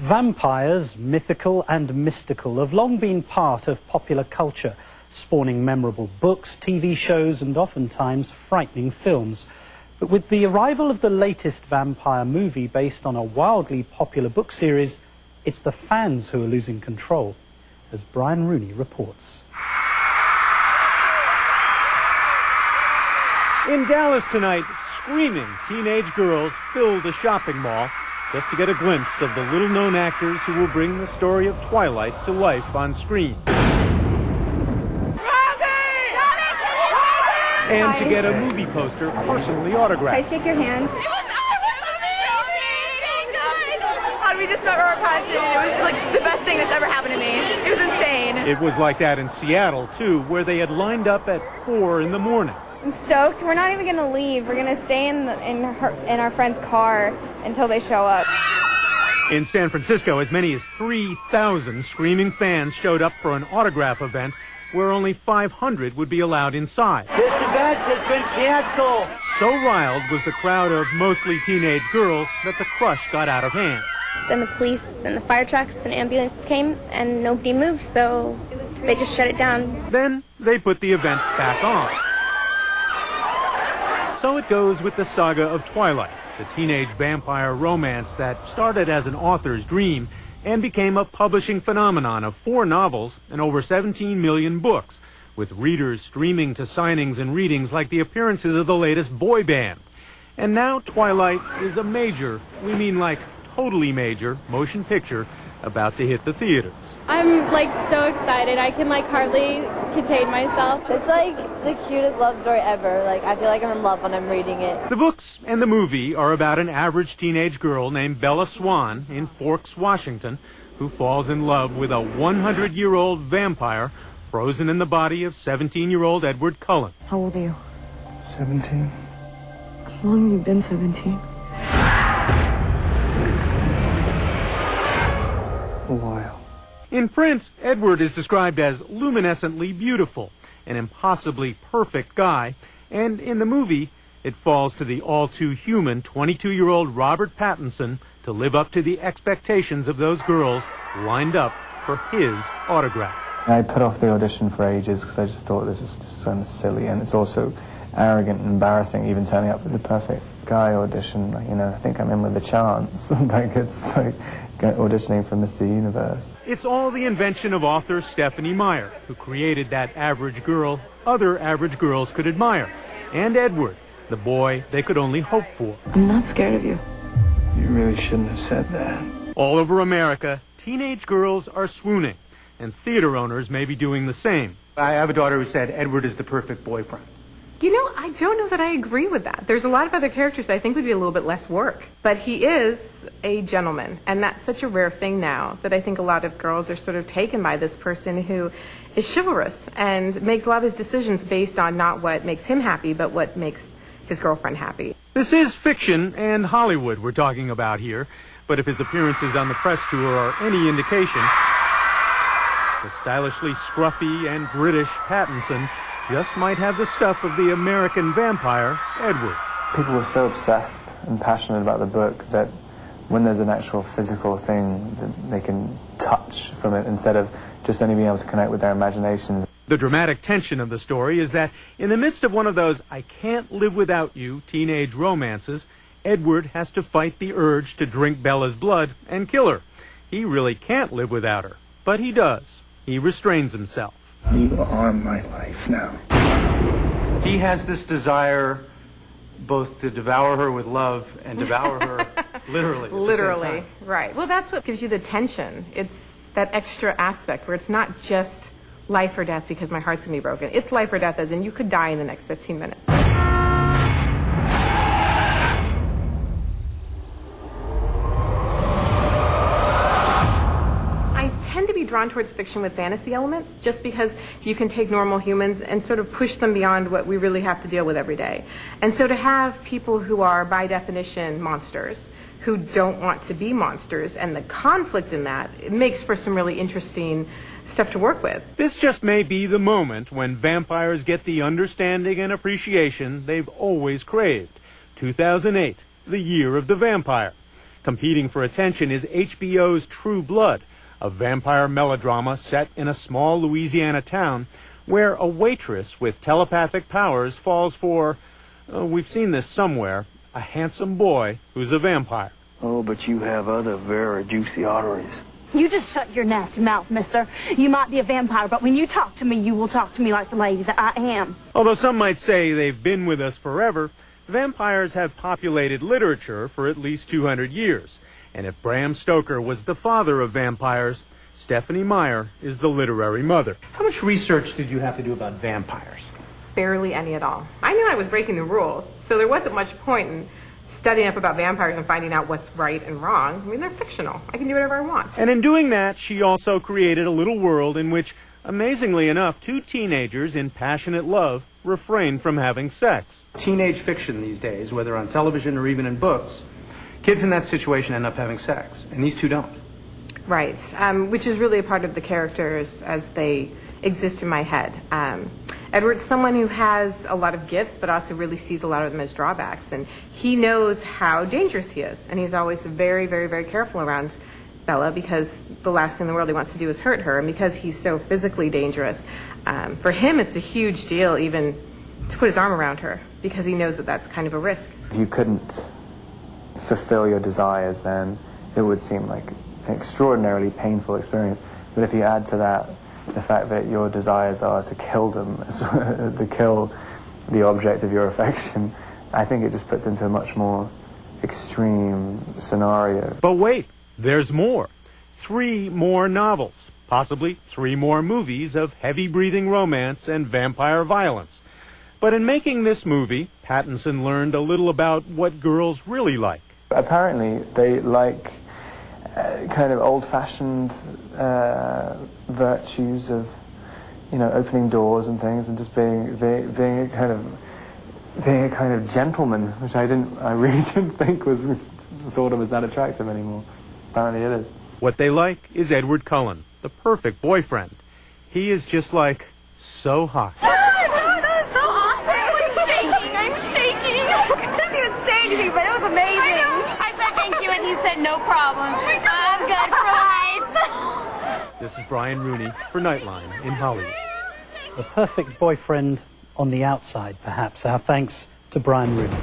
Vampires, mythical and mystical, have long been part of popular culture, spawning memorable books, TV shows and oftentimes frightening films. But with the arrival of the latest vampire movie based on a wildly popular book series, it's the fans who are losing control, as Brian Rooney reports. In Dallas tonight, screaming teenage girls fill the shopping mall just to get a glimpse of the little-known actors who will bring the story of Twilight to life on screen. And to get a movie poster personally autographed. Can I shake your hand? It was amazing! We just met Robert Pattinson, and it was like the best thing that's ever happened to me. It was insane. It was like that in Seattle, too, where they had lined up at 4 in the morning. I'm stoked. We're not even going to leave. We're going to stay in our friend's car until they show up. In San Francisco, as many as 3,000 screaming fans showed up for an autograph event where only 500 would be allowed inside. This event has been canceled. So riled was the crowd of mostly teenage girls that the crush got out of hand. Then the police and the fire trucks and ambulances came and nobody moved, so they just shut it down. Then they put the event back on. So it goes with the saga of Twilight, the teenage vampire romance that started as an author's dream and became a publishing phenomenon of 4 novels and over 17 million books, with readers streaming to signings and readings like the appearances of the latest boy band. And now Twilight is a major, we mean like totally major, motion picture about to hit the theaters. I'm so excited. I can hardly contain myself. It's the cutest love story ever. I feel like I'm in love when I'm reading it. The books and the movie are about an average teenage girl named Bella Swan in Forks, Washington, who falls in love with a 100-year-old vampire frozen in the body of 17-year-old Edward Cullen. How old are you? 17. How long have you been 17? A while. In print, Edward is described as luminescently beautiful, an impossibly perfect guy, and in the movie, it falls to the all-too-human 22-year-old Robert Pattinson to live up to the expectations of those girls lined up for his autograph. I put off the audition for ages because I just thought this is just so silly, and it's also arrogant and embarrassing even turning up for the perfect guy audition. I think I'm in with a chance. It's like auditioning for Mr. Universe. It's all the invention of author Stephanie Meyer, who created that average girl other average girls could admire, and Edward, the boy they could only hope for. I'm not scared of you. You really shouldn't have said that. All over America, teenage girls are swooning, and theater owners may be doing the same. I have a daughter who said Edward is the perfect boyfriend. I don't know that I agree with that. There's a lot of other characters that I think would be a little bit less work. But he is a gentleman, and that's such a rare thing now that I think a lot of girls are sort of taken by this person who is chivalrous and makes a lot of his decisions based on not what makes him happy, but what makes his girlfriend happy. This is fiction and Hollywood we're talking about here, but if his appearances on the press tour are any indication, the stylishly scruffy and British Pattinson just might have the stuff of the American vampire, Edward. People were so obsessed and passionate about the book that when there's an actual physical thing that they can touch from it instead of just only being able to connect with their imaginations. The dramatic tension of the story is that in the midst of one of those I can't live without you teenage romances, Edward has to fight the urge to drink Bella's blood and kill her. He really can't live without her, but he does. He restrains himself. You are my life now. He has this desire both to devour her with love and devour her literally. Literally, right. Well, that's what gives you the tension. It's that extra aspect where it's not just life or death because my heart's going to be broken. It's life or death as in you could die in the next 15 minutes. I tend to be drawn towards fiction with fantasy elements just because you can take normal humans and sort of push them beyond what we really have to deal with every day. And so to have people who are by definition monsters who don't want to be monsters and the conflict in that, it makes for some really interesting stuff to work with. This just may be the moment when vampires get the understanding and appreciation they've always craved. 2008, the year of the vampire. Competing for attention is HBO's True Blood, a vampire melodrama set in a small Louisiana town where a waitress with telepathic powers falls for, we've seen this somewhere, a handsome boy who's a vampire. Oh, but you have other very juicy arteries. You just shut your nasty mouth, mister. You might be a vampire, but when you talk to me, you will talk to me like the lady that I am. Although some might say they've been with us forever, vampires have populated literature for at least 200 years. And if Bram Stoker was the father of vampires, Stephanie Meyer is the literary mother. How much research did you have to do about vampires? Barely any at all. I knew I was breaking the rules, so there wasn't much point in studying up about vampires and finding out what's right and wrong. I mean, they're fictional. I can do whatever I want. And in doing that, she also created a little world in which, amazingly enough, two teenagers in passionate love refrain from having sex. Teenage fiction these days, whether on television or even in books, kids in that situation end up having sex, and these two don't. Right, which is really a part of the characters as they exist in my head. Edward's someone who has a lot of gifts, but also really sees a lot of them as drawbacks. And he knows how dangerous he is. And he's always very, very, very careful around Bella because the last thing in the world he wants to do is hurt her. And because he's so physically dangerous, for him it's a huge deal even to put his arm around her because he knows that that's kind of a risk. If you couldn't fulfill your desires, then it would seem like an extraordinarily painful experience. But if you add to that the fact that your desires are to kill them, to kill the object of your affection, I think it just puts into a much more extreme scenario. But wait, there's more. 3 more novels, possibly 3 more movies of heavy-breathing romance and vampire violence. But in making this movie, Pattinson learned a little about what girls really like. Apparently, they like kind of old-fashioned virtues of, you know, opening doors and things, and just being a kind of gentleman, which I really didn't think was thought of as that attractive anymore. Apparently, it is. What they like is Edward Cullen, the perfect boyfriend. He is just like so hot. That was so awesome. I'm shaking. I couldn't even say anything, but it was amazing. I said thank you, and he said no problem. I'm good for life. This is Brian Rooney for Nightline in Hollywood. The perfect boyfriend on the outside, perhaps. Our thanks to Brian Rooney.